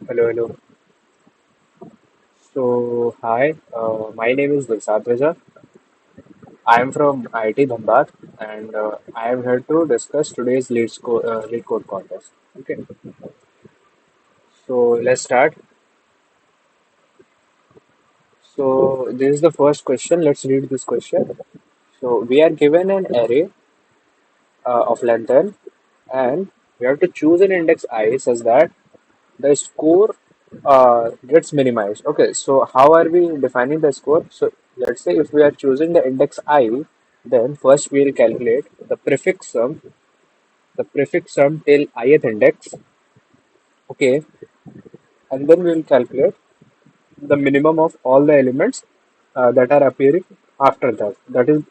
Hello, hello. So, hi, my name is Dilshad. I am from IIT Dhanbad and I am here to discuss today's lead code contest. Okay, so let's start. So, this is the first question. Let's read this question. So, we are given an array of length n and we have to choose an index I such that the score gets minimized. Okay, so how are we defining the score? So let's say if we are choosing the index I, then first we'll calculate the prefix sum till ith index. Okay, and then we'll calculate the minimum of all the elements that are appearing after that. That is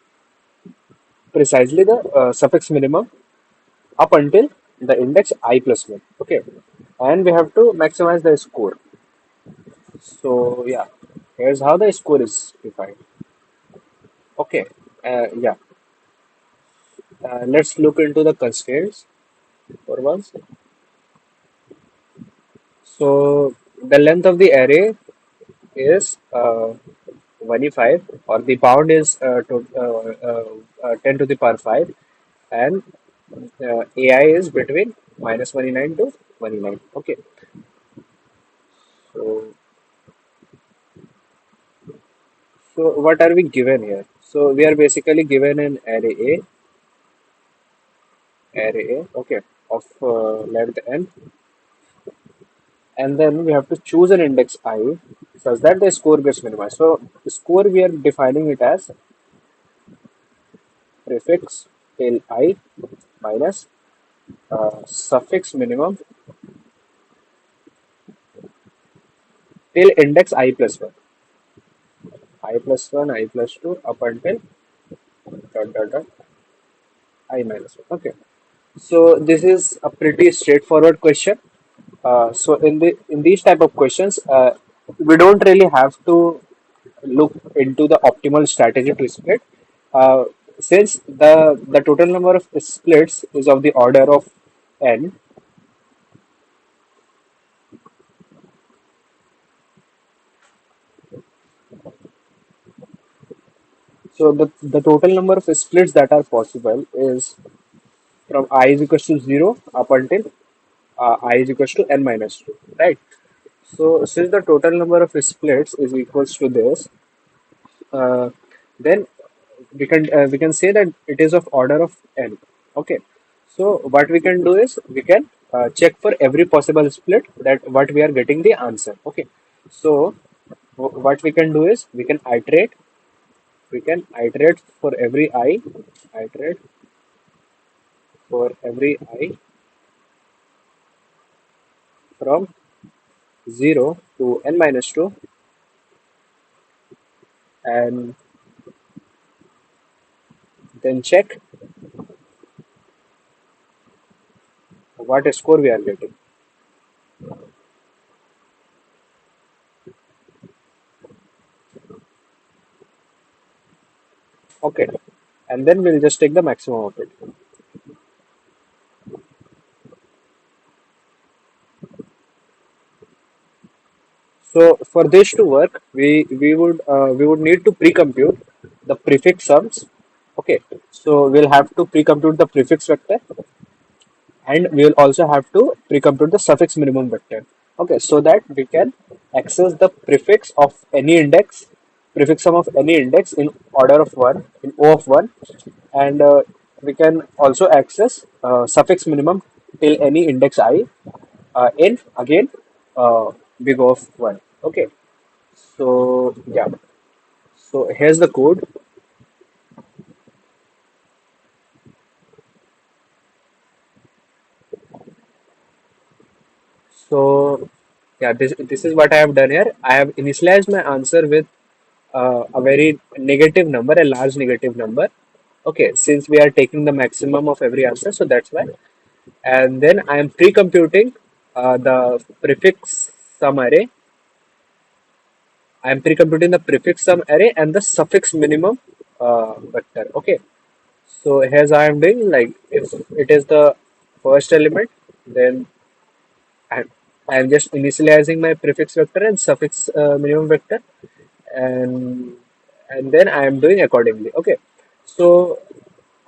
precisely the suffix minimum up until the index I plus one. Okay, and we have to maximize the score. So yeah, here's how the score is defined. Okay, yeah. Let's look into the constraints for once. So the length of the array is 25, or the bound is 10 to the power 5, and AI is between minus 29 to 29. Okay, so what are we given here? So we are basically given an array A, okay, of length n, and then we have to choose an index I such that the score gets minimized. So the score we are defining it as prefix till I minus suffix minimum till index I plus 1, I plus 1, I plus 2 up until dot dot dot I minus 1. Okay, so this is a pretty straightforward question. So in these type of questions, we don't really have to look into the optimal strategy to split. Uh, since the total number of splits is of the order of n, so the total number of splits that are possible is from I is equals to 0 up until I is equals to n minus 2, right? So since the total number of splits is equals to this, uh, then we can say that it is of order of n. Okay. So what we can do is we can check for every possible split that what we are getting the answer. Okay. So what we can do is we can iterate for every I, iterate for every I from 0 to n minus 2, and then check what score we are getting. Okay, and then we'll just take the maximum of it. So for this to work, we would need to pre-compute the prefix sums. Okay, so we'll have to pre-compute the prefix vector, and we will also have to pre-compute the suffix minimum vector. Okay, so that we can access the prefix sum of any index in order of one, in O of one, and we can also access suffix minimum till any index I in again big O of one. Okay, so yeah, so here's the code. So yeah, this is what I have done here. I have initialized my answer with a very negative number, a large negative number. Okay, since we are taking the maximum of every answer, so that's why. And then I am pre-computing the prefix sum array. I am pre-computing the prefix sum array and the suffix minimum vector. Okay, so here's I am doing, like, if it is the first element, then I'm just initializing my prefix vector and suffix minimum vector, and then I am doing accordingly. Okay, so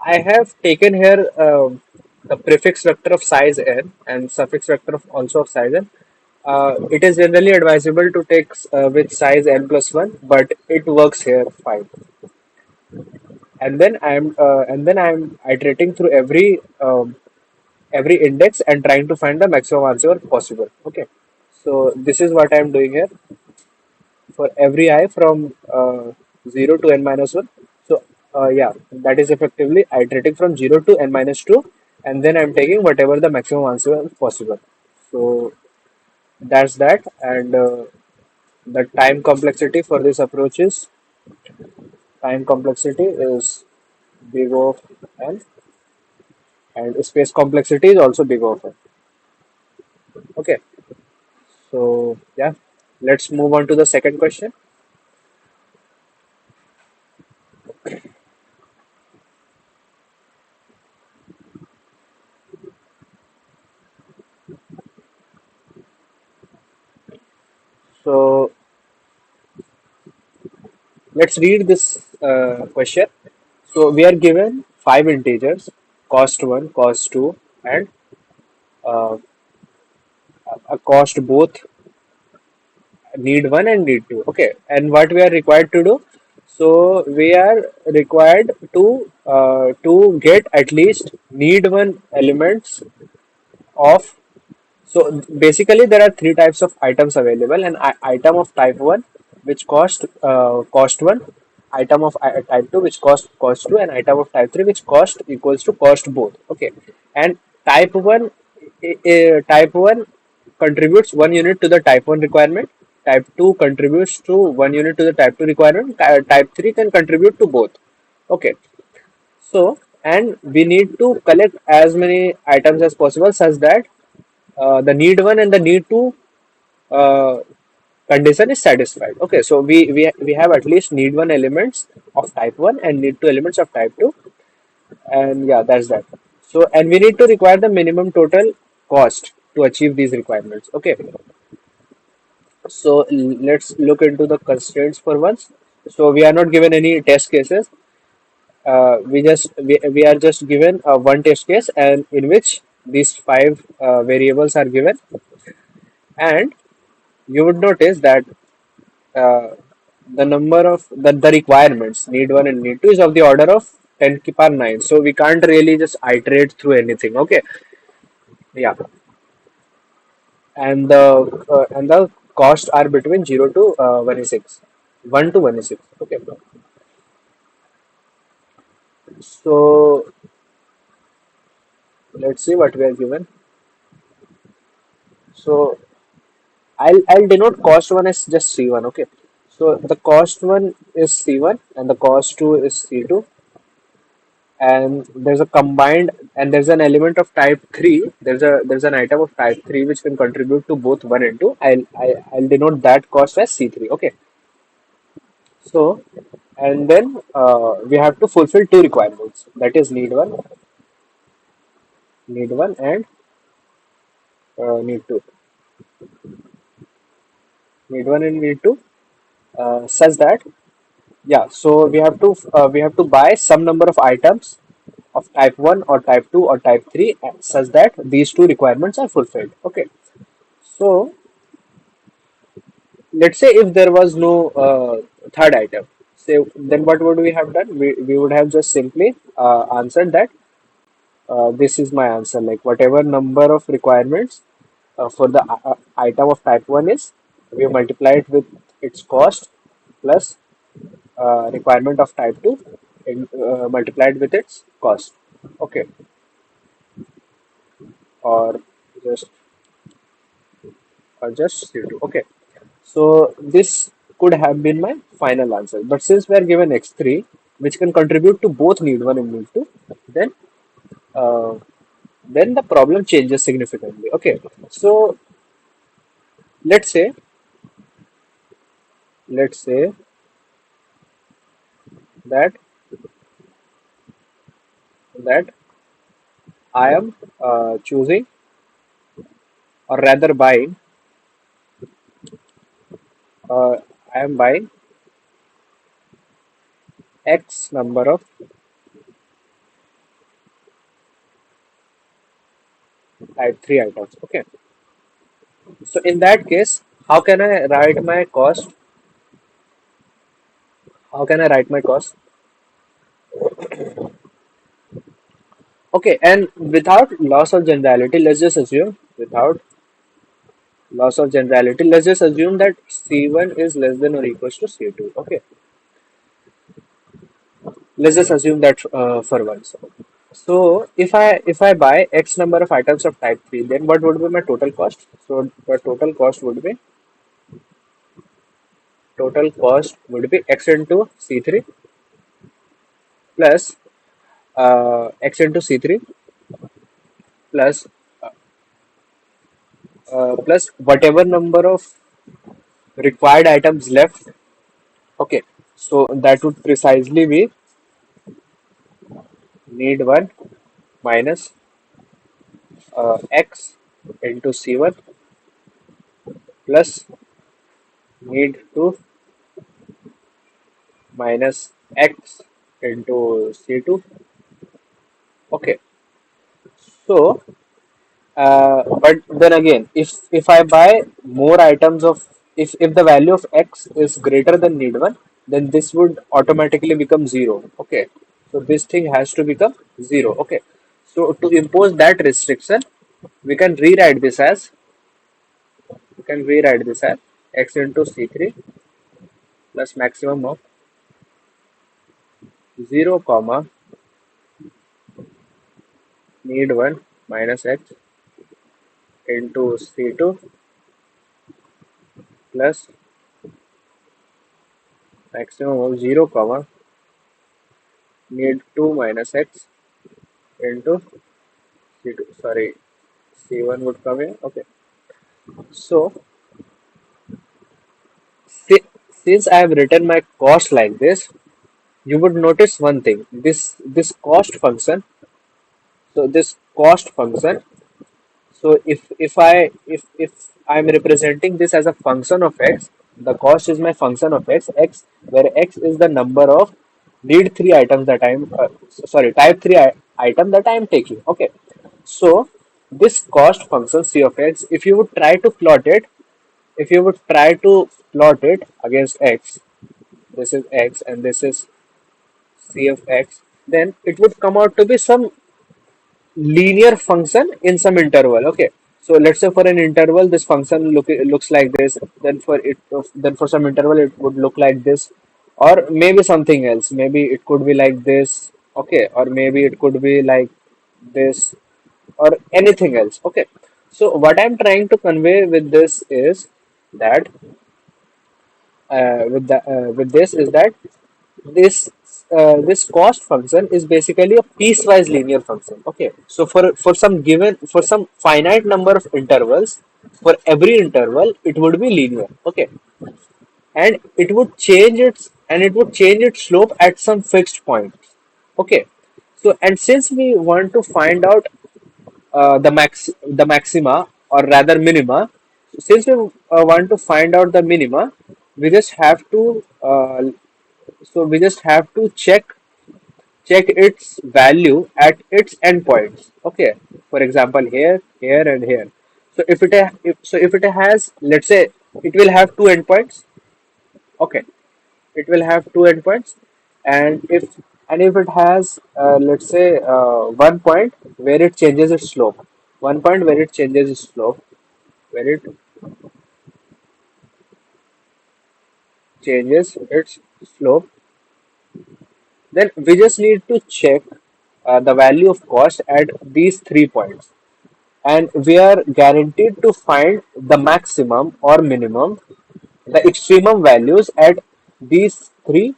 I have taken here the prefix vector of size n and suffix vector of also of size n. It is generally advisable to take with size n plus 1, but it works here fine. And then I'm iterating through every index and trying to find the maximum answer possible. Okay, so this is what I'm doing here for every I from 0 to n minus 1. So yeah, that is effectively iterating from 0 to n minus 2, and then I'm taking whatever the maximum answer possible. So that's that, and the time complexity for this approach is time complexity is big O of n, and space complexity is also big O of n. Okay, so yeah, let's move on to the second question. So let's read this question. So we are given five integers, cost one, cost two, and uh, a cost both need one and need two. Okay, and what we are required to do? So we are required to get at least need one elements of. So basically, there are three types of items available: an item of type one, which cost one; item of type two, which cost two; and item of type three, which cost equals to cost both. Okay, and type one, type one contributes 1 unit to the type one requirement. Type two contributes to 1 unit to the type two requirement. Type three can contribute to both. Okay, so and we need to collect as many items as possible such that the need one and the need two uh, condition is satisfied. Okay, so we have at least need one elements of type one and need two elements of type two, and yeah, that's that. So and we need to require the minimum total cost to achieve these requirements. Okay, so let's look into the constraints for once. So we are not given any test cases. We are just given one test case, and in which these five variables are given, and you would notice that uh, the number of the requirements need one and need two is of the order of 10 ki power 9, so we can't really just iterate through anything. Okay, yeah, and the costs are between 0 to 1 1 to 1. Okay, so let's see what we are given. So I'll denote cost one as just C1. Okay, so the cost one is C1 and the cost two is C2, and there's a combined, and there's an element of type 3. There's an item of type 3 which can contribute to both 1 and 2. I'll denote that cost as C3. Okay, so and then we have to fulfill two requirements, that is need one and need two, need one and need two, such that yeah, so we have to buy some number of items of type 1 or type 2 or type 3 such that these two requirements are fulfilled. Okay, so let's say if there was no third item, say, then what would we have done? We would have just simply answered that this is my answer, like whatever number of requirements for the item of type 1 is, we multiply it with its cost plus requirement of type 2 multiplied with its cost. Okay, or just just C2. Okay, so this could have been my final answer. But since we are given x3, which can contribute to both need one and need two, then uh, then the problem changes significantly. Okay, so let's say let's say that that I am choosing, or rather buying. uh, I am buying X number of type 3 items. Okay. So in that case, how can I write my cost? How can I write my cost? Okay, and without loss of generality, let's just assume, without loss of generality, let's just assume that C1 is less than or equals to C2. Okay, let's just assume that for once. So if I buy X number of items of type 3, then what would be my total cost? So the total cost would be X into C3 plus X into C3 plus plus whatever number of required items left. Okay, so that would precisely be need 1 minus X into C1 plus need 2 minus X into C2. Okay, so but then again, if I buy more items of, if the value of X is greater than need 1, then this would automatically become 0. Okay, so this thing has to become 0. Okay, so to impose that restriction, we can rewrite this as X into C3 plus maximum of 0 comma need 1 minus X into C2 plus maximum of 0 comma need 2 minus X into C2. Sorry, C1 would come here. Okay, so since I have written my cost like this, you would notice one thing. This cost function. So this cost function. So if I'm representing this as a function of X, the cost is my function of X, where X is the number of need 3 items that I'm sorry, type 3 item that I am taking. Okay, so this cost function C of X, if you would try to plot it against X, this is X and this is C of X, then it would come out to be some linear function in some interval. Okay, so let's say for an interval this function looks like this, then for some interval it would look like this, or maybe something else, maybe it could be like this. Okay, or maybe it could be like this, or anything else. Okay, so what I'm trying to convey with this is that with this is that this this cost function is basically a piecewise linear function. Okay, so for some finite number of intervals, for every interval it would be linear. Okay, and it would change its slope at some fixed point. Okay, so and since we want to find out the maxima, or rather minima, since we want to find out the minima, we just have to we just have to check its value at its endpoints. Okay, for example, here, here, and here. So if it has, let's say, it will have two endpoints. Okay, it will have two endpoints, and if it has, let's say, one point where it changes its slope, one point where it changes its slope, where it changes its slope, then we just need to check the value of cost at these 3 points, and we are guaranteed to find the maximum or minimum, the extremum values at these 3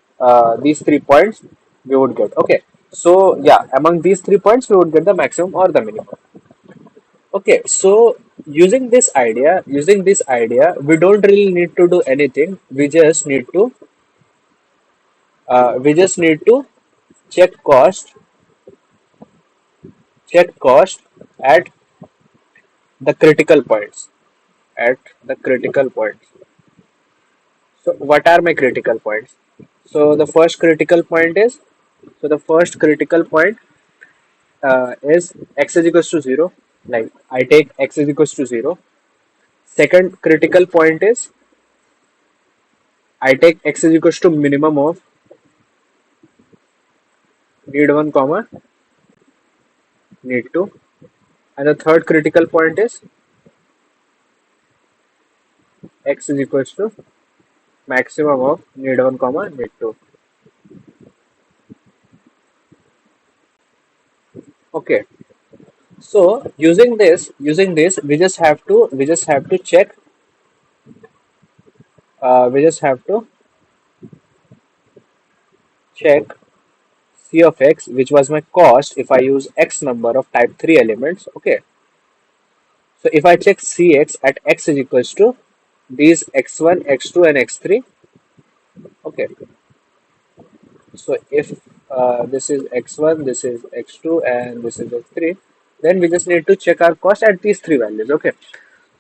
points we would get. Okay, so yeah, among these 3 points we would get the maximum or the minimum. Okay, so using this idea, we don't really need to do anything. We just need to check cost check cost at the critical points, at the critical points. So what are my critical points? So the first critical point is, so the first critical point is x is equals to 0. Like I take x is equals to 0. Second critical point is I take x is equals to minimum of need 1 comma need 2. And the third critical point is x is equals to maximum of need 1 comma need 2. Okay. So using this, we just have to check. We just have to check C of x, which was my cost if I use x number of type 3 elements. Okay. So if I check Cx at x is equals to these x1, x2, and x3. Okay. So if this is x1, this is x2, and this is x3, then we just need to check our cost at these three values. Okay.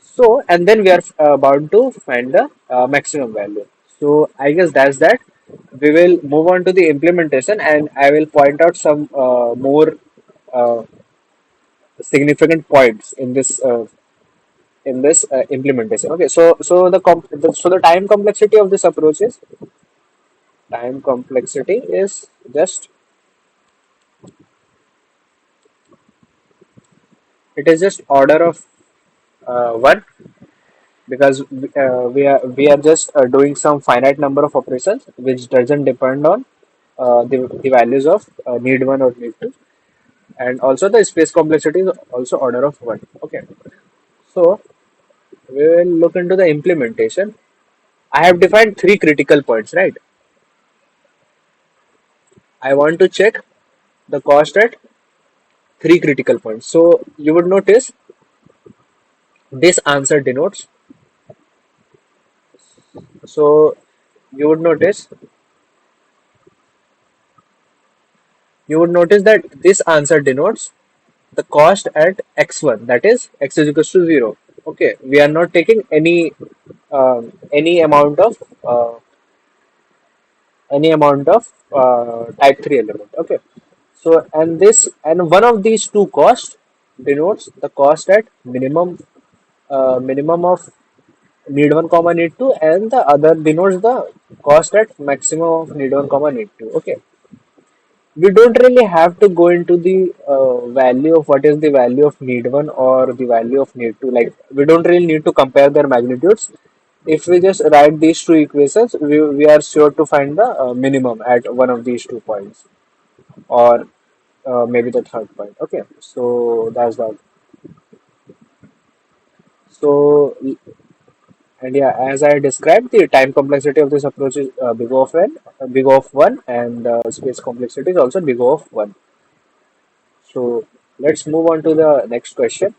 So and then we are about to find the maximum value. So I guess that's that. We will move on to the implementation, and I will point out some more uh, significant points in this implementation. Okay, so the time complexity of this approach is just it is just order of one, because we are just doing some finite number of operations which doesn't depend on the values of need one or need two, and also the space complexity is also order of one. Okay, so we will look into the implementation. I have defined three critical points, right? I want to check the cost at three critical points. So you would notice this answer denotes. So you would notice that this answer denotes the cost at x1, that is x is equals to 0. Okay, we are not taking any amount of uh, type 3 element. Okay, so and one of these two costs denotes the cost at minimum of need 1 comma need 2, and the other denotes the cost at maximum of need 1 comma need 2. Okay, we don't really have to go into the value of what is the value of need 1 or the value of need 2. Like we don't really need to compare their magnitudes. If we just write these two equations, we are sure to find the minimum at one of these 2 points, or maybe the third point. Okay, so that's that. So and yeah, as I described, the time complexity of this approach is big O of one, and space complexity is also big O of one. So let's move on to the next question.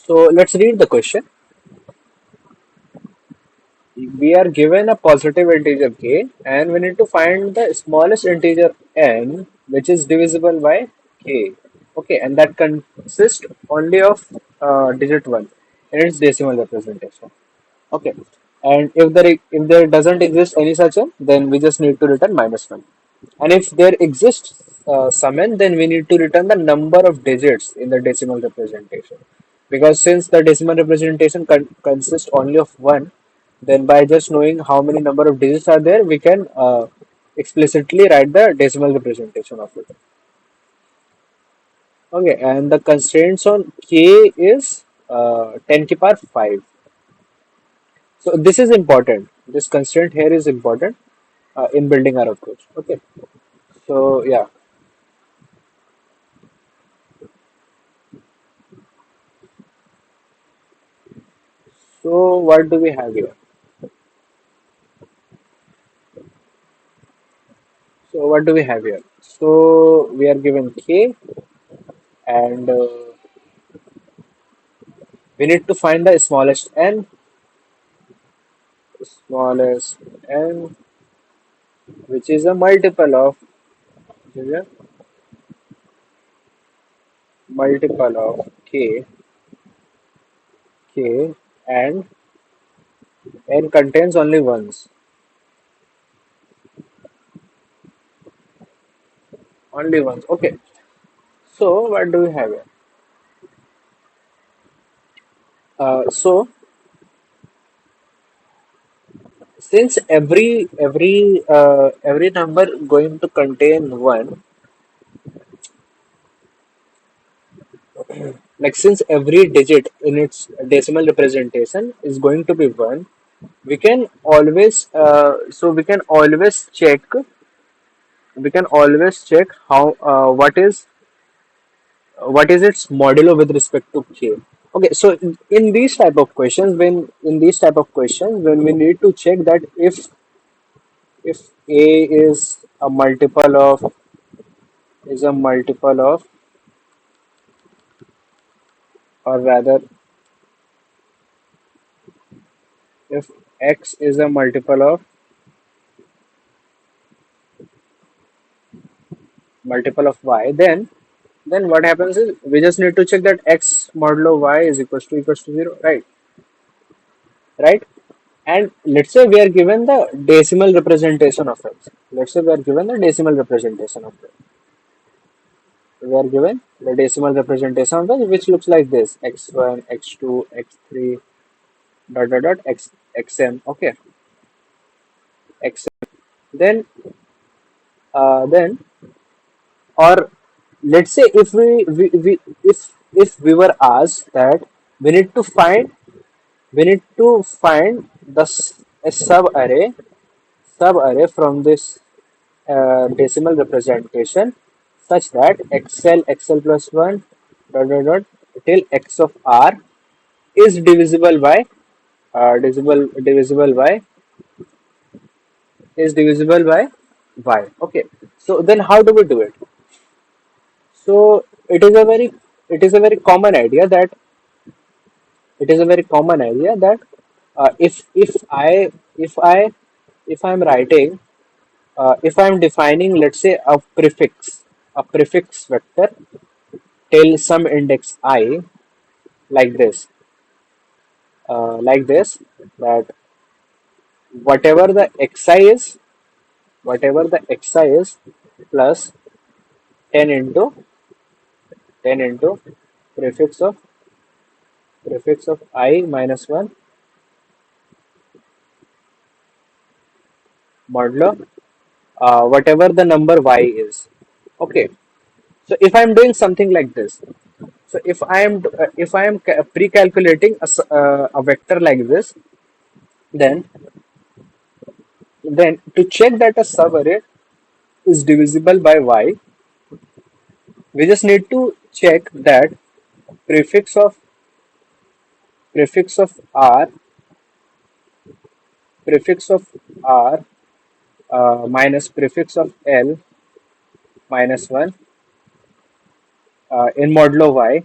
So let's read the question. We are given a positive integer k, and we need to find the smallest integer n, which is divisible by k. Okay, and that consists only of digit 1 in its decimal representation. Okay, and if there doesn't exist any such n, then we just need to return -1. And if there exists some n, then we need to return the number of digits in the decimal representation. Because since the decimal representation consists only of one, then by just knowing how many number of digits are there, we can explicitly write the decimal representation of it. Okay, and the constraints on k is 10 to the power 5. So this is important. This constraint here is important in building our approach. Okay. So yeah. So what do we have here? So what do we have here? So we are given k, and we need to find the smallest n. smallest n, which is a multiple of, which is a multiple of k, and n contains only ones. Only ones. Okay. So what do we have here? So since every number going to contain one, like since every digit in its decimal representation is going to be one, we can always check how what is its modulo with respect to k. Okay, so in these type of questions, when we need to check that if a is a multiple of, or rather if x is a multiple of y, then what happens is we just need to check that x modulo y is equals to 0, right? And let's say we are given the decimal representation of x. Let's say we are given the decimal representation of x. We are given the decimal representation of x, which looks like this: x1, x2, x3, dot dot dot x xn. Okay, xn. Then then or let's say if we were asked that we need to find the a sub array from this decimal representation, such that xl plus 1 dot dot dot till x of r is divisible by y. Okay, so then how do we do it? So it is a very common idea that if I if I'm writing if I'm defining, let's say, a prefix vector till some index I, like this, like this, that whatever the xi is plus 10 into 10 into prefix of I minus 1 modulo whatever the number y is. Okay, so if I'm doing something like this, so if I am pre-calculating a vector like this, then to check that a subarray is divisible by y, we just need to check that prefix of prefix of r prefix of r minus prefix of l minus 1 in modulo y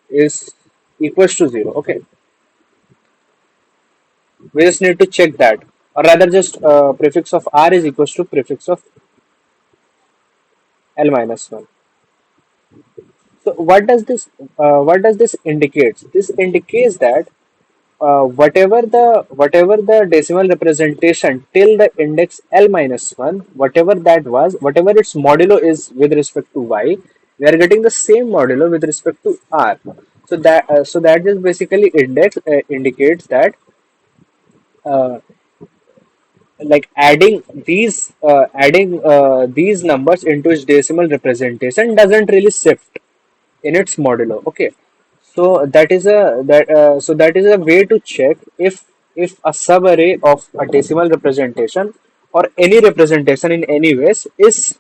is equals to 0. Okay, we just need to check that, or rather just prefix of r is equals to prefix of l minus 1. So what does this indicates? This indicates that whatever the decimal representation till the index l minus 1, whatever that was, whatever its modulo is with respect to y, we are getting the same modulo with respect to r. So that just basically indicates that uh, like adding these numbers into its decimal representation doesn't really shift in its modulo. Okay, so that is a way to check if a subarray of a decimal representation or any representation in any ways is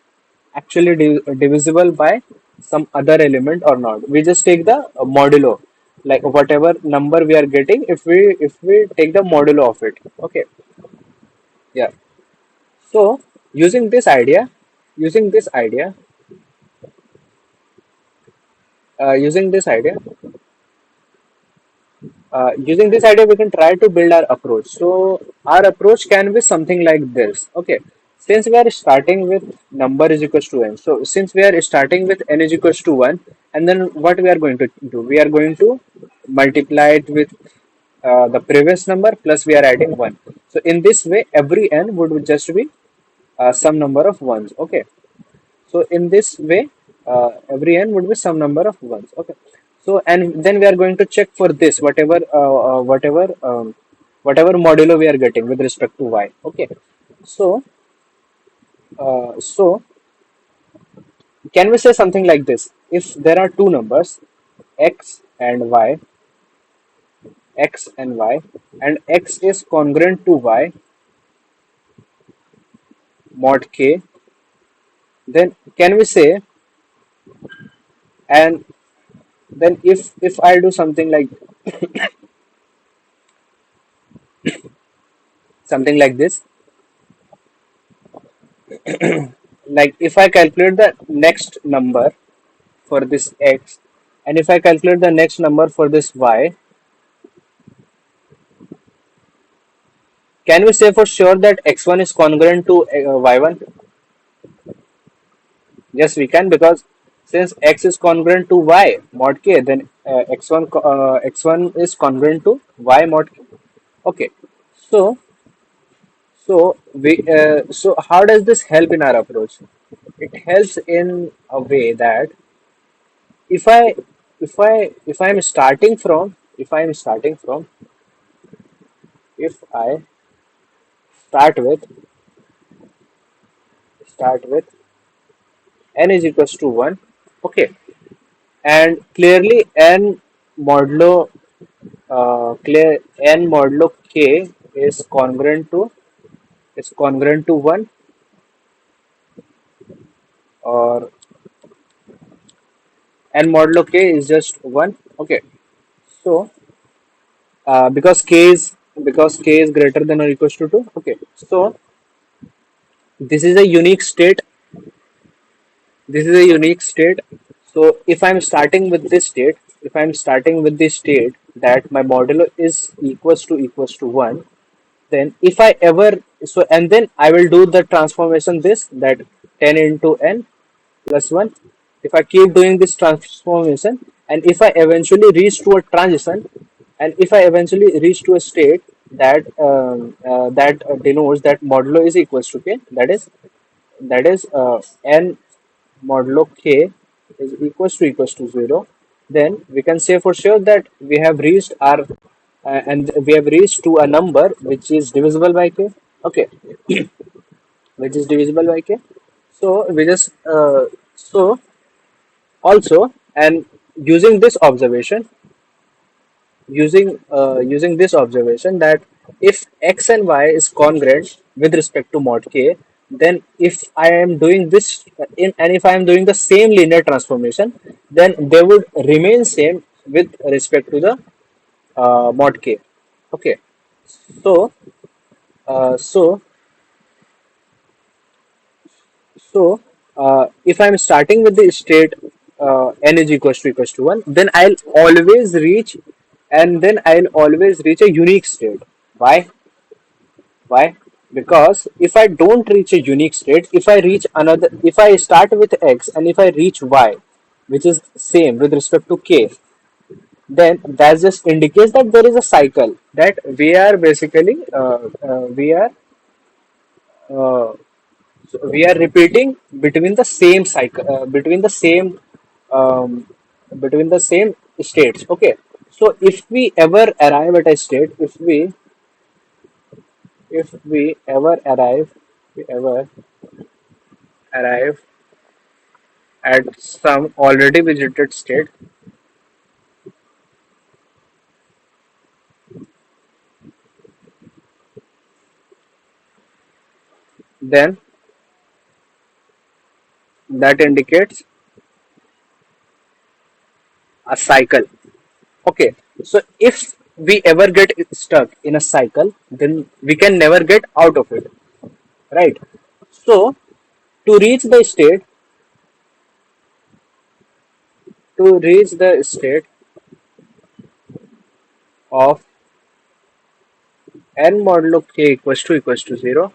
actually divisible by some other element or not. We just take the modulo, like whatever number we are getting, if we take the modulo of it. Okay, yeah. So using this idea, using this idea, using this idea, Using this idea, we can try to build our approach. So our approach can be something like this. Okay, since we are starting with number is equals to n. So since we are starting with n is equals to 1, and then what we are going to do? We are going to multiply it with the previous number plus we are adding 1. So in this way, every n would just be some number of ones. Okay. So in this way, every n would be some number of ones. Okay. So and then we are going to check for this whatever modulo we are getting with respect to y. Okay. So so can we say something like this? If there are two numbers, x and y, x and y, and x is congruent to y mod k, then can we say, and then if I do something like this, like if I calculate the next number for this x, and if I calculate the next number for this y, can we say for sure that x1 is congruent to y1? Yes, we can, because since x is congruent to y mod k, then x1 is congruent to y mod k. Okay, so so how does this help in our approach? It helps in a way that if I if I'm starting from if I start with start with n is equals to 1, okay, and clearly modulo clear n modulo k is congruent to 1, or n modulo k is just 1. Okay, so because k is greater than or equals to 2. Okay, so this is a unique state. This is a unique state. So if I'm starting with this state, if I'm starting with this state that my modulo is equals to 1, then if I ever, so and then I will do the transformation this, that 10 into n plus 1. If I keep doing this transformation, and if I eventually reach to a transition, and if I eventually reach to a state that denotes that modulo is equals to k, that is n modulo k is equals to 0, then we can say for sure that we have reached our and we have reached to a number which is divisible by k. Okay, which is divisible by k. So we just so also, and using this observation, using this observation that if x and y is congruent with respect to mod k, then if I am doing this and if I am doing the same linear transformation, then they would remain same with respect to the mod k. Okay, so so so if I'm starting with the state n is equals to 1, then I'll always reach a unique state. Why? Why? Because if I don't reach a unique state, if I start with x and if I reach y, which is same with respect to k, then that just indicates that there is a cycle that uh, we are repeating between the same cycle um, between the same states. Okay, so if we ever arrive at a state, if we ever arrive we ever arrive at some already visited state, then that indicates a cycle. Okay, so if we ever get stuck in a cycle, then we can never get out of it, right? So to reach the state, to reach the state of n modulo k equals to 0,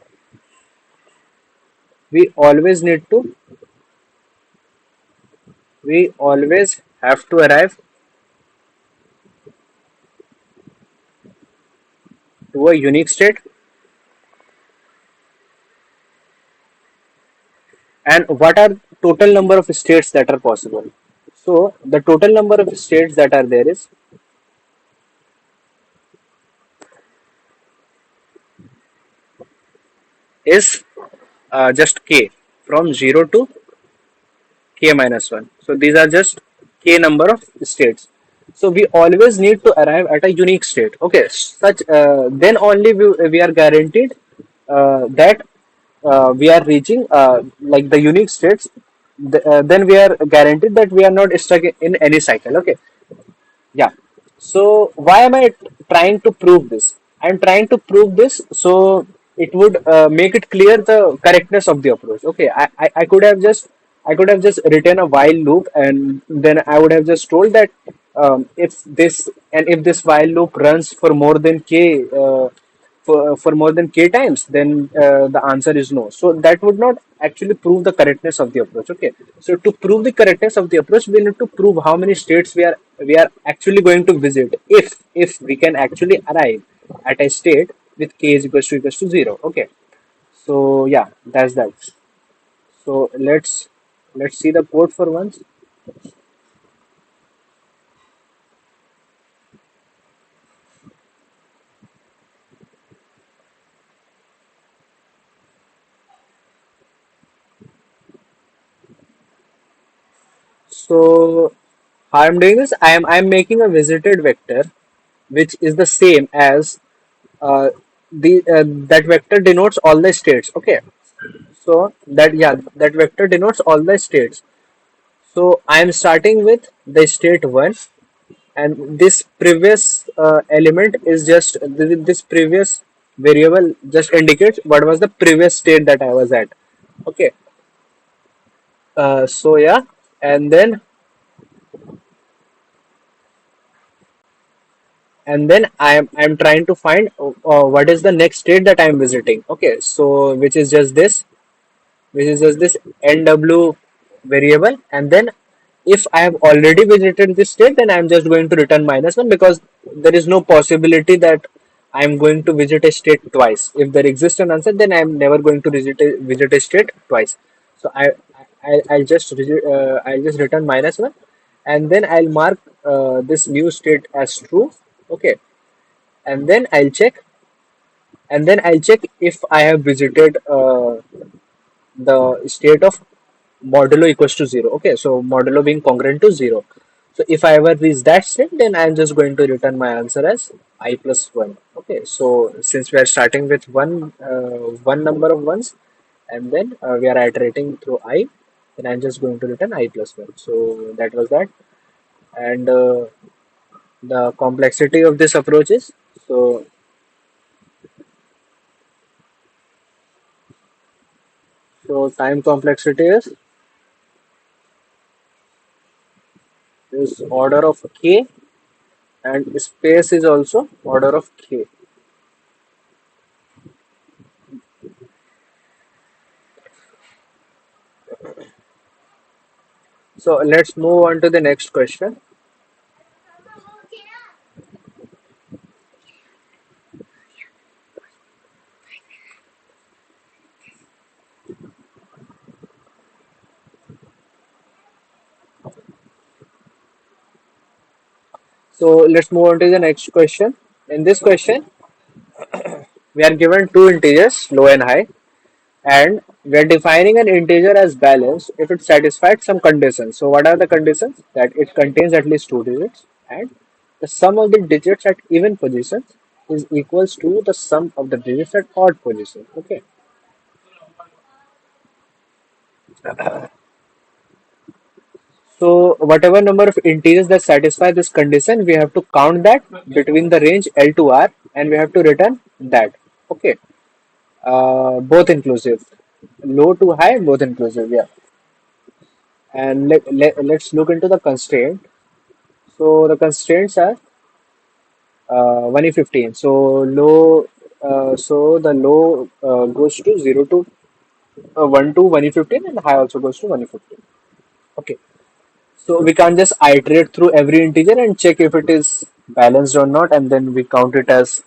we always need to, we always have to arrive to a unique state. And what are total number of states that are possible? So the total number of states that are there is just k from 0 to k minus 1. So these are just k number of states. So we always need to arrive at a unique state. Okay, such then only we are guaranteed that we are reaching like the unique states. Then we are guaranteed that we are not stuck in any cycle. Okay, yeah. So why am I trying to prove this? I'm trying to prove this so it would make it clear the correctness of the approach. Okay, I could have just written a while loop and then I would have just told that if this while loop runs for more than k for more than k times, then the answer is no. So that would not actually prove the correctness of the approach. Okay. So to prove the correctness of the approach, we need to prove how many states we are actually going to visit if we can actually arrive at a state with k is equals to 0. Okay. So yeah, that's that. So let's see the code for once. So how I'm doing this, I'm making a visited vector which is the same as uh, the that vector denotes all the states. Okay, so that yeah, that vector denotes all the states. So I am starting with the state 1, and this previous element is just this previous variable just indicates what was the previous state that I was at. Okay, so yeah, and then I'm trying to find what is the next state that I'm visiting. Okay, so which is just this nw variable, and then if I have already visited this state, then I'm just going to return -1 because there is no possibility that I'm going to visit a state twice. If there exists an answer, then I'm never going to visit a state twice. So I'll just return -1, and then I'll mark this new state as true. Okay, and then I'll check if I have visited the state of modulo equals to 0. Okay, so modulo being congruent to 0. So if I ever reach that state, then I'm just going to return my answer as I plus 1. Okay, so since we are starting with one number of ones, and then we are iterating through I, then I'm just going to return I plus 1. So that was that. And the complexity of this approach is, so time complexity is order of k, and space is also order of k. So let's move on to the next question. So let's move on to the next question. In this question, we are given two integers, low and high, and we are defining an integer as balanced if it satisfies some conditions. So what are the conditions? That it contains at least two digits, and the sum of the digits at even positions is equals to the sum of the digits at odd positions. Okay. So whatever number of integers that satisfy this condition, we have to count that between the range L to R, and we have to return that. Okay, both inclusive, low to high, both inclusive. Yeah, and let's look into the constraint. So the constraints are 115. So low, so the low goes to 0 to 1 to 115, and high also goes to 115. Okay. So we can't just iterate through every integer and check if it is balanced or not, and then we count it as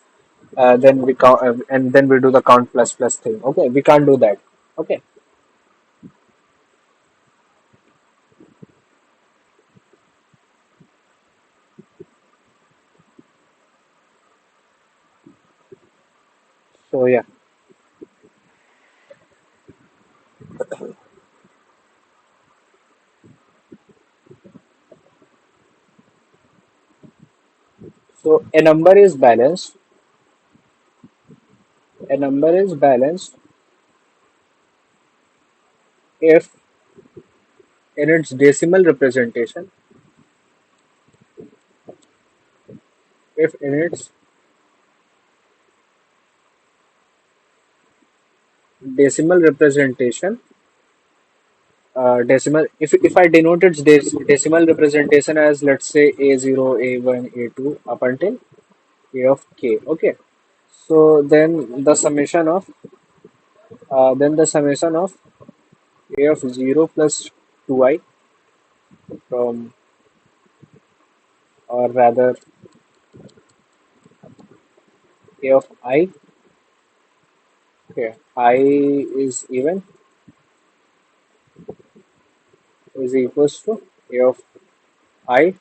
then we count and then we do the count plus plus thing. Okay, we can't do that. Okay. So yeah. So a number is balanced. A number is balanced if in its decimal representation, if in its decimal representation, decimal if I denote its decimal representation as, let's say, a0, a1, a2 up until a of k. Okay. So then the summation of a of 0 plus 2i from, or rather, a of I. Okay, I is even, is equals to a of I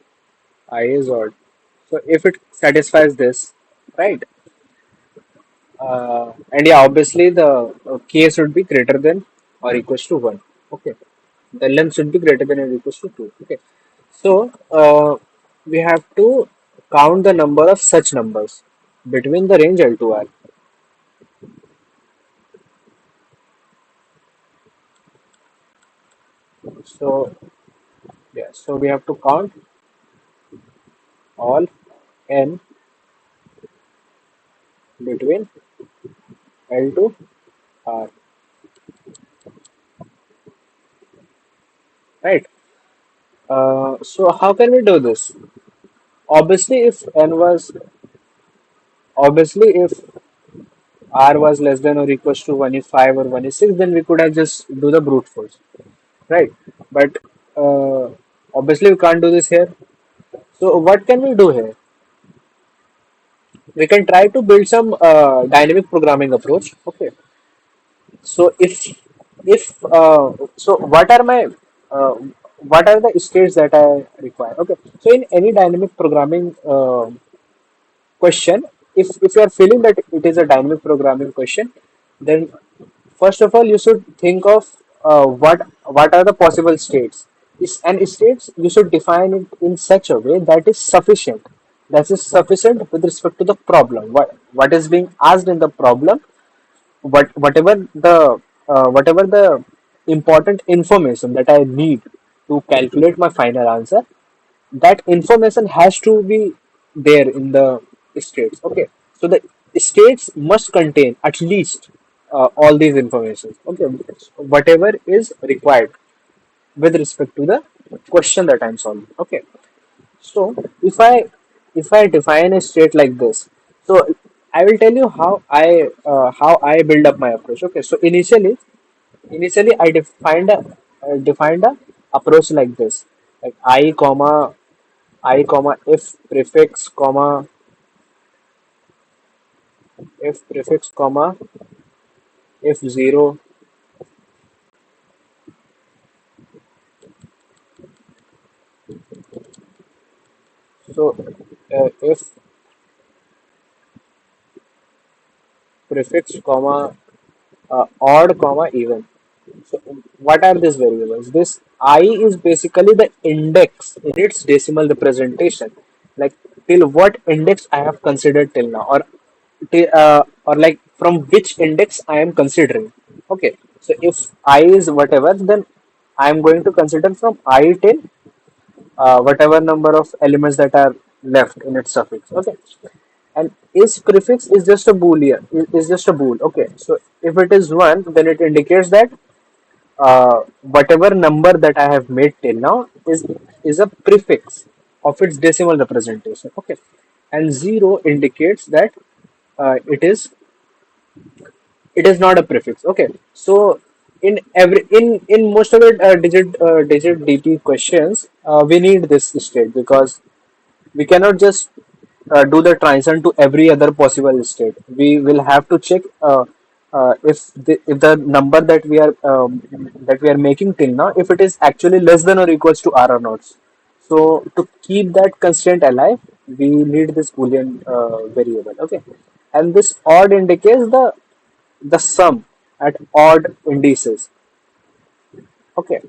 is odd. So if it satisfies this, right? And yeah, obviously the k should be greater than or equals to 1. Okay, the length should be greater than or equals to 2. Okay, so we have to count the number of such numbers between the range L to R. So yeah, so we have to count all n between L to R, right? So how can we do this? Obviously, if n was obviously if R was less than or equals to 1 is 5 or 1 is 6, then we could have just do the brute force, right? But uh, obviously we can't do this here. So what can we do here? We can try to build some dynamic programming approach. Okay. So if what are my uh, what are the states that I require? Okay. So in any dynamic programming question, if you are feeling that it is a dynamic programming question, then first of all you should think of what are the possible states. And states you should define it in such a way that is sufficient. That is sufficient with respect to the problem. What is being asked in the problem, whatever the important information that I need to calculate my final answer, that information has to be there in the states. Okay, so the states must contain at least all these information. Okay, whatever is required with respect to the question that I'm solving. Okay, so if I define a state like this, so I will tell you how I build up my approach. Okay, so initially I defined a approach like this, like I comma if prefix comma if0. So if prefix comma odd comma even. So what are these variables? This I is basically the index in its decimal representation, like till what index I have considered till now, or like from which index I am considering. Okay, so if I is whatever, then I am going to consider from I till whatever number of elements that are left in its suffix. Okay, and is prefix is just a boolean, is just a bool. Okay, so if it is one, then it indicates that whatever number that I have made till now is a prefix of its decimal representation. Okay, and 0 indicates that it is not a prefix. Okay, so in most of the digit DP questions, we need this state because we cannot just do the transition to every other possible state. We will have to check if the number that we are making till now, if it is actually less than or equals to R or not. So to keep that constraint alive, we need this boolean variable. Okay, and this odd indicates the sum at odd indices. Okay,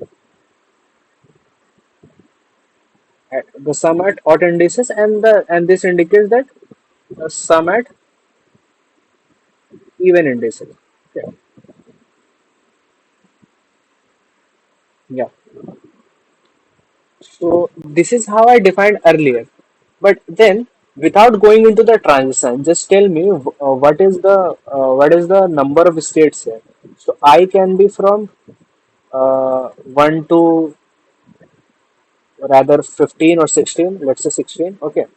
the sum at odd indices, and this indicates that the sum at even indices. Okay. Yeah. So this is how I defined earlier. But then, without going into the transition, just tell me what is the number of states here. So I can be from 1 to rather 15 or 16. Let's say 16. Okay,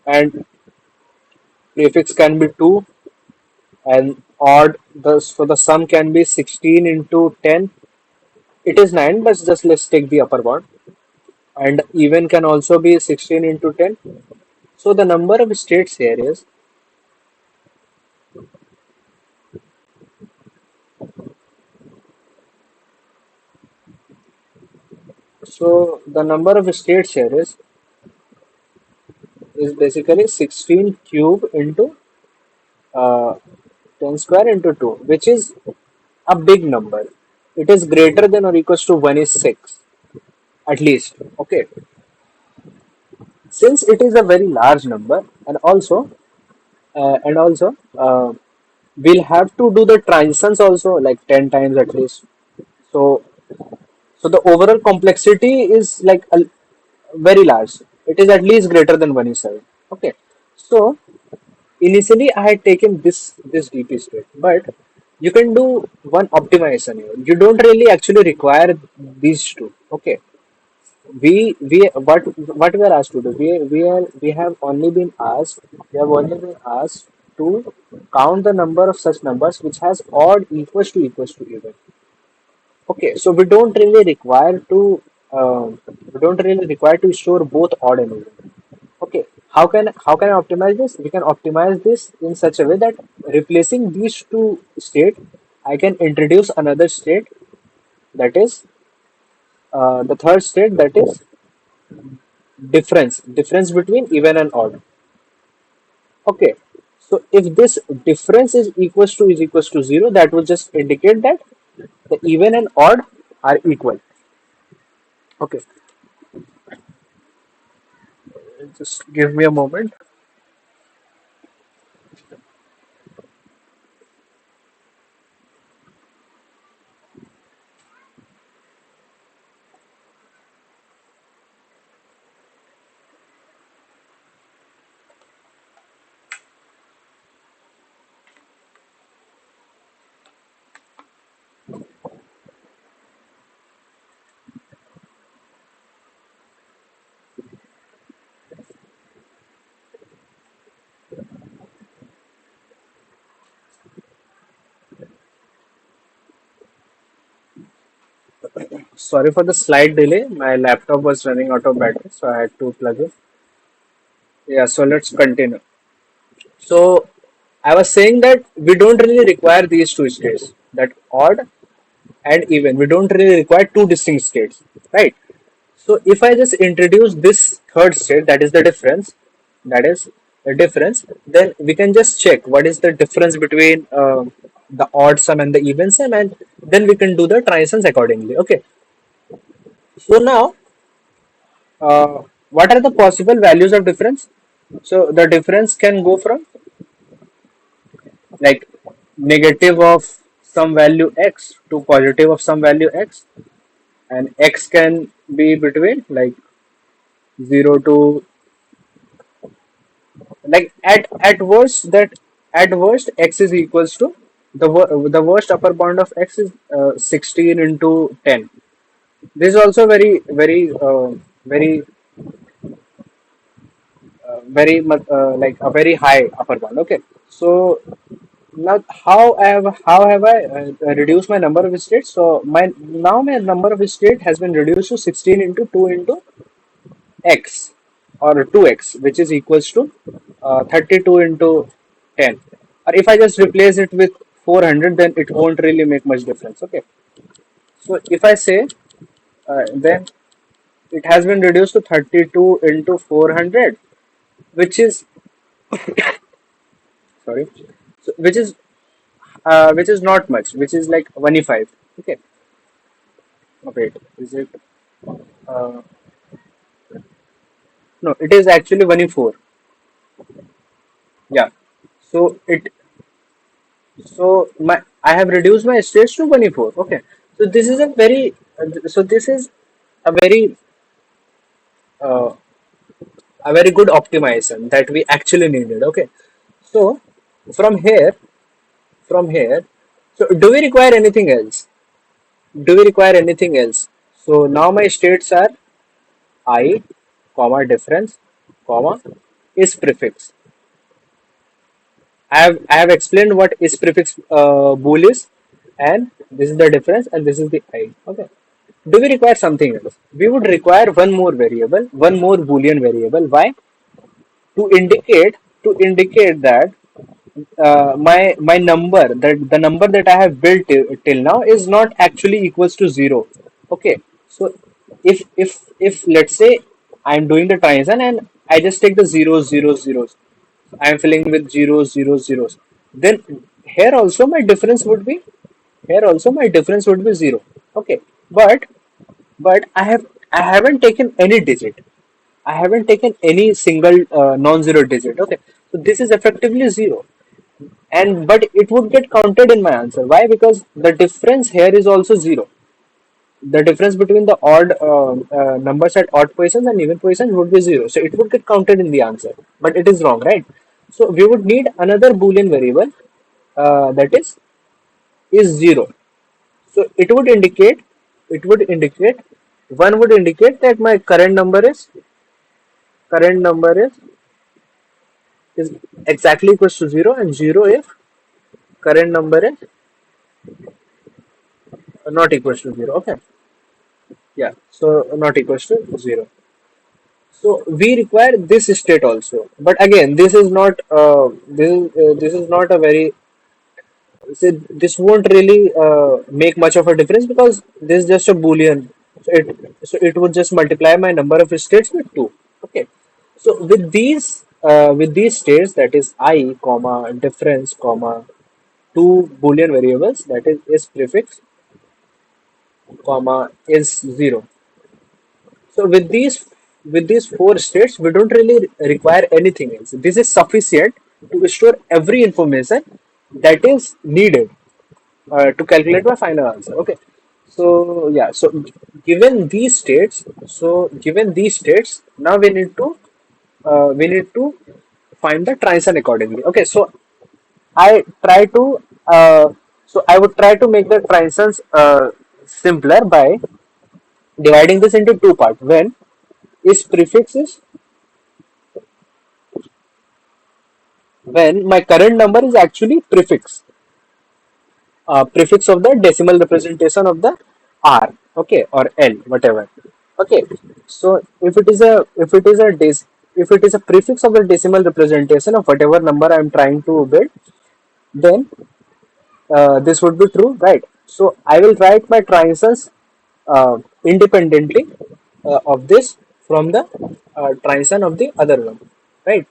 and prefix can be 2, and odd. The sum can be 16 into 10. It is 9, but just let's take the upper bound. And even can also be 16 into 10. So the number of states here is, so the number of states here is basically 16 cube into uh, 10 square into 2, which is a big number. It is greater than or equals to 1 is 6 at least. Okay, since it is a very large number, and also we'll have to do the transitions also like 10 times at least. So so the overall complexity is like very large. It is at least greater than 1 is 7. Okay, so initially I had taken this DP state, but you can do one optimization here. You don't really actually require these two. Okay, what we are asked to do, we have only been asked to count the number of such numbers which has odd equals to even. Okay, so we don't really require to store both odd and even. Okay, how can I optimize this? We can optimize this in such a way that replacing these two state, I can introduce another state, that is the third state, that is difference between even and odd. Okay, so if this difference is equals to 0, that will just indicate that the even and odd are equal. Okay, just give me a moment. Sorry for the slight delay. My laptop was running out of battery, so I had to plug it. Yeah, so let's continue. So I was saying that we don't really require these two states, that odd and even. We don't really require two distinct states, right? So if I just introduce this third state, that is the difference, then we can just check what is the difference between the odd sum and the even sum, and then we can do the transitions accordingly. Okay. So now, what are the possible values of difference? So the difference can go from like negative of some value x to positive of some value x, and x can be between like 0 to, like at worst x is equals to the worst upper bound of x is 16 into 10. This is also very very very much like a very high upper bound. Okay, so now how have I reduced my number of states? So my number of state has been reduced to 16 into 2 into x or 2x, which is equals to 32 into 10. Or if I just replace it with 400, then it won't really make much difference. Okay, so if I say then it has been reduced to 32 into 400, which is sorry, so which is not much, which is like 1e5. Okay, wait, is it? Uh, no, it is actually 1e4. Yeah. So my I have reduced my states to 1e4. Okay. So this is a very so this is a very uh, a very good optimization that we actually needed. Okay. So from here from here, so do we require anything else? Do we require anything else? So now my states are I, comma difference, comma is prefix. I have explained what is prefix bool is, and this is the difference, and this is the I. Okay. Do we require something else? We would require one more variable, one more boolean variable. Why? To indicate that my number, that the number that I have built till now is not actually equals to zero. Okay, so if let's say I'm doing the transition and I just take the zeros. I'm filling with zeros. Then here also my difference would be zero. Okay, but I haven't taken any digit. I haven't taken any single non-zero digit. Okay, so this is effectively zero, and but it would get counted in my answer. Why? Because the difference here is also zero. The difference between the odd numbers at odd positions and even positions would be zero. So it would get counted in the answer, but it is wrong, right? So we would need another boolean variable that is zero. So it would indicate one would indicate that my current number is exactly equals to zero, and zero if current number is not equals to zero. Okay, yeah, so not equals to zero. So we require this state also, but again, this is not a very this won't really make much of a difference because this is just a boolean. So it would just multiply my number of states with two. Okay. So with these states, that is I, comma difference, comma two boolean variables, that is prefix, comma is zero. So with these four states, we don't really require anything else. This is sufficient to store every information that is needed to calculate my final answer. Okay. So yeah. Given these states, now we need to find the transition accordingly. Okay. I try to I would try to make the transitions simpler by dividing this into two parts. When my current number is actually prefix of the decimal representation of the r, okay, or l, whatever. Okay, so if it is a prefix of the decimal representation of whatever number I am trying to build, then this would be true, right? So I will write my transitions independently of this from the transition of the other one, right?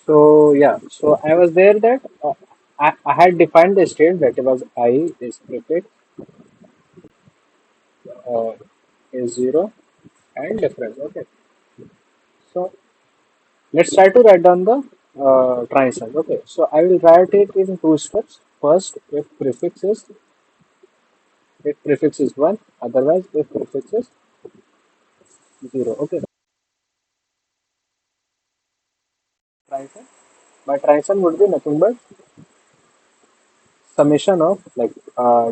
So yeah, so I was there that I had defined the state that it was I is prefix, uh, is zero and difference. Okay, so let's try to write down the transition. Okay, so I will write it in two steps. First, if prefix is one, otherwise if prefix is zero. Okay, transition. My transition would be nothing but summation of like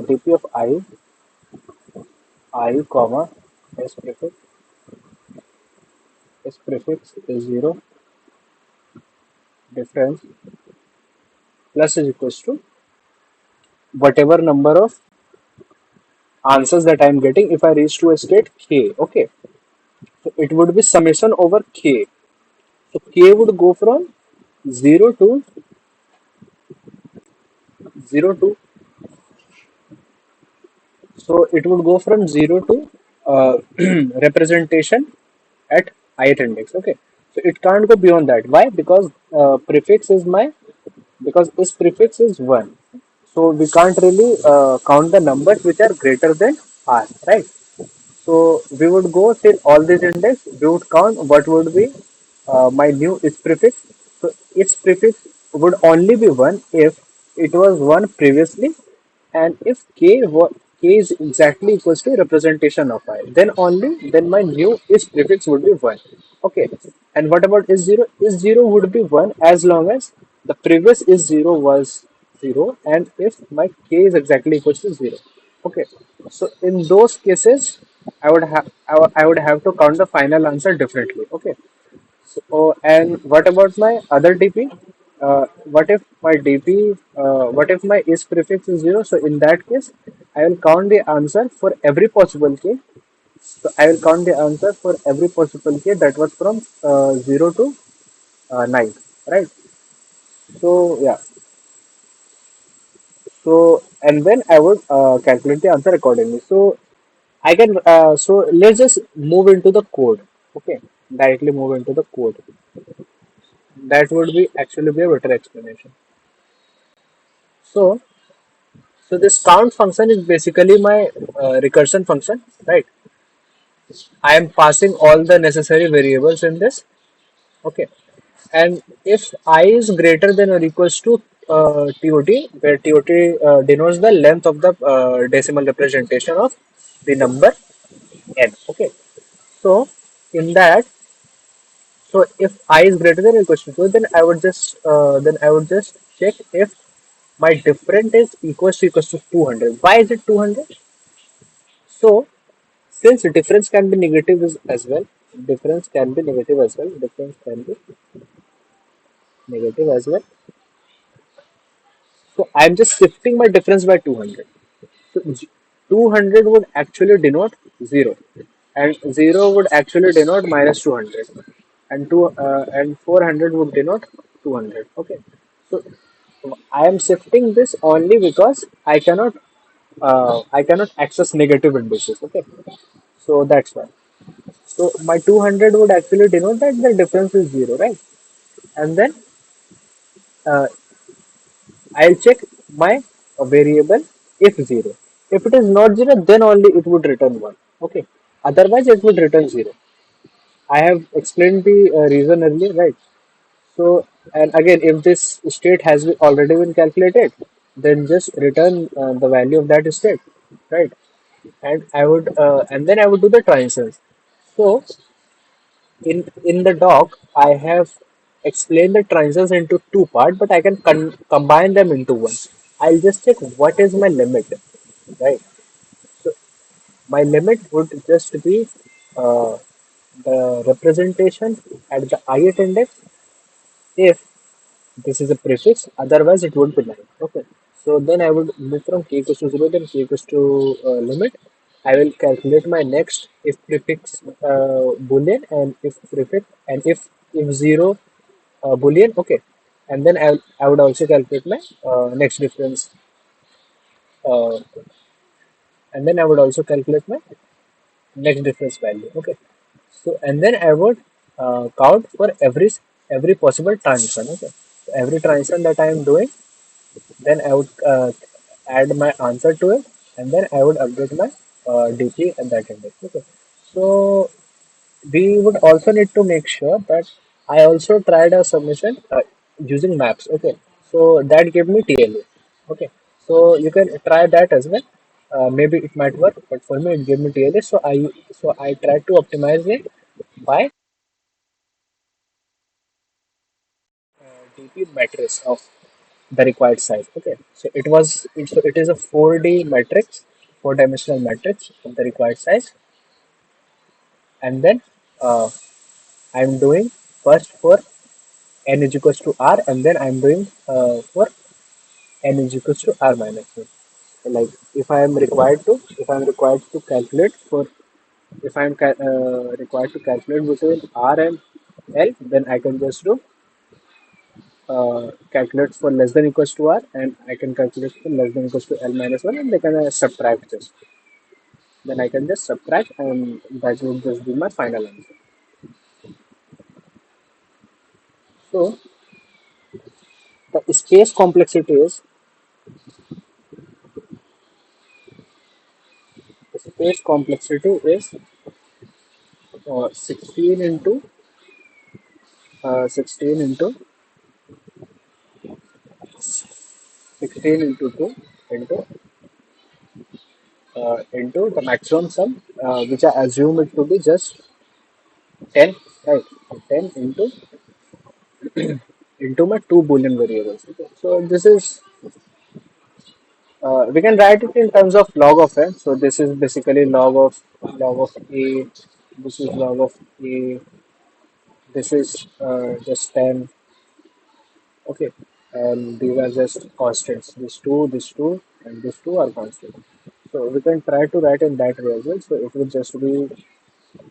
dp of I comma s prefix is zero, difference plus is equals to whatever number of answers that I am getting if I reach to a state k. Okay, so it would be summation over k. So k would go from 0 to 0 to so it would go from 0 to representation at ith index. Okay, so it can't go beyond that. Why? Because prefix is my because this prefix is 1, so we can't really count the numbers which are greater than r, right? So we would go till all these index, we would count what would be my new its prefix. So its prefix would only be 1 if it was 1 previously, and if k is exactly equals to representation of I, then only then my new its prefix would be 1. Okay, and what about is 0? Is 0 would be 1 as long as the previous is 0 was 0, and if my k is exactly equals to 0. Okay, so in those cases, I would have to count the final answer differently. Okay, so and what about my other DP? What if my DP? What if my is prefix is 0? So in that case, I will count the answer for every possible k. So I will count the answer for every possible k that was from 0 to 9, right? So yeah, so and then I would calculate the answer accordingly. So I can so let's just move into the code. Okay, directly move into the code. That would be actually be a better explanation. So this count function is basically my recursion function, right? I am passing all the necessary variables in this. Okay, and if I is greater than or equals to TOT, where TOT denotes the length of the decimal representation of the number n. Okay, so in that, so if I is greater than or equals to 2, then I would just check if my difference is equals to 200. Why is it 200? So since difference can be negative as well, difference can be negative as well, difference can be negative as well. So I'm just shifting my difference by 200. So 200 would actually denote 0, and 0 would actually denote minus 200, and 400 would denote 200. Okay, so I am shifting this only because I cannot access negative indices. Okay, so that's why. So my 200 would actually denote that the difference is 0, right? And then uh, I'll check my variable if 0. If it is not 0, then only it would return 1. Okay. Otherwise, it would return 0. I have explained the reason earlier, right? So, and again, if this state has already been calculated, then just return the value of that state, right? And then I would do the transitions. So, in the doc, I have explained the transitions into two parts, but I can combine them into one. I'll just check what is my limit, right? So my limit would just be uh, the representation at the ith index if this is a prefix, otherwise it would be 9. Okay. So then I would move from k equals to 0, then k equals to limit. I will calculate my next if prefix boolean, and if 0 boolean. Okay. And then I would also calculate my next difference, uh, and then I would also calculate my next difference value. Okay. So and then I would count for every every possible transition. Okay, so every transition that I am doing, then I would add my answer to it, and then I would update my DP at that index. Okay, so we would also need to make sure that I also tried a submission using maps. Okay, so that gave me TLA. Okay, so you can try that as well. Maybe it might work, but for me it gave me TLA. So I tried to optimize it by DP matrix of the required size. Okay, so it is a 4D matrix, four-dimensional matrix of the required size, and then uh, I'm doing first for n is equals to r, and then I'm doing for n is equals to r minus 1. Like if I'm required to calculate for if I'm required to calculate between r and l, then I can just do calculate for less than equals to r, and I can calculate for less than equals to l minus 1, and they can subtract just. Then I can just subtract, and that will just be my final answer. So the space complexity is the space complexity is 16 into 16 into 2 into the maximum sum, which I assume it to be just 10, right? So 10 into my two Boolean variables. Okay. So this is we can write it in terms of log of n. So this is basically log of a. This is log of a. This is just 10. Okay, and these are just constants. This two, and these two are constant. So we can try to write in that way as well. So it will just be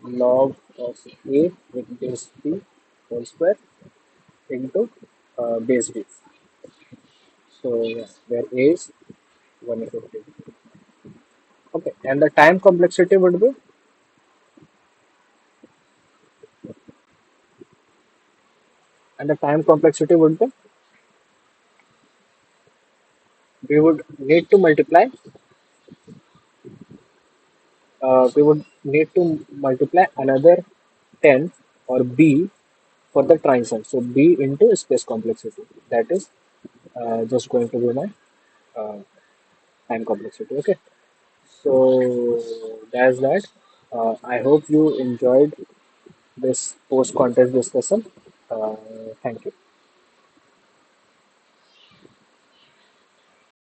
log of a with base b whole square into base b. So yeah, where a is 150. Okay, and the time complexity would be, and the time complexity would be, we would need to multiply, another 10 or b for the transition. So b into space complexity. That is just going to be my uh, time complexity. Okay, so that's that. I hope you enjoyed this post contest discussion. Uh, Thank you.